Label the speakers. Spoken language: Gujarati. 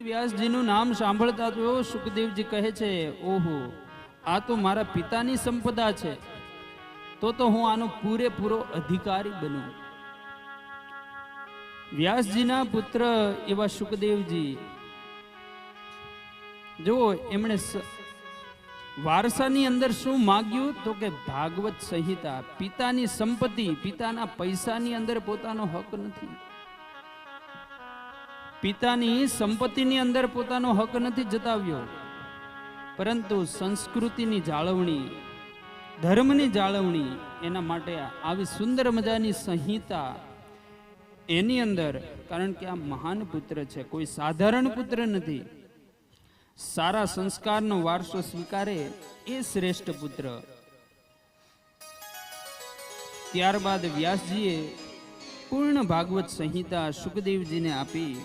Speaker 1: વ્યાસજીનું નામ સાંભળતા તો સુખદેવજી કહે છે, ઓહો, આ તો મારા પિતાની સંપદા છે, તો હું આનો પૂરેપૂરો અધિકારી બનું. વ્યાસજીના પુત્ર એવા સુખદેવજી જો એમણે વારસાની અંદર શું માગ્યું તો કે ભાગવત સંહિતા. પિતાની સંપત્તિ, પિતાના પૈસાની અંદર પોતાનો હક નથી. પિતાની સંપત્તિની અંદર પોતાનો હક નથી જતાવ્યો, પરંતુ સંસ્કૃતિની જાળવણી, ધર્મની જાળવણી, એના માટે આવી સુંદર મજાની સંહિતા એની અંદર, કારણ કે આ મહાન પુત્ર છે, કોઈ સાધારણ પુત્ર નથી. સારા સંસ્કારનો વારસો સ્વીકારે એ શ્રેષ્ઠ પુત્ર. ત્યારબાદ વ્યાસજીએ પૂર્ણ ભાગવત સંહિતા સુખદેવજીને આપી.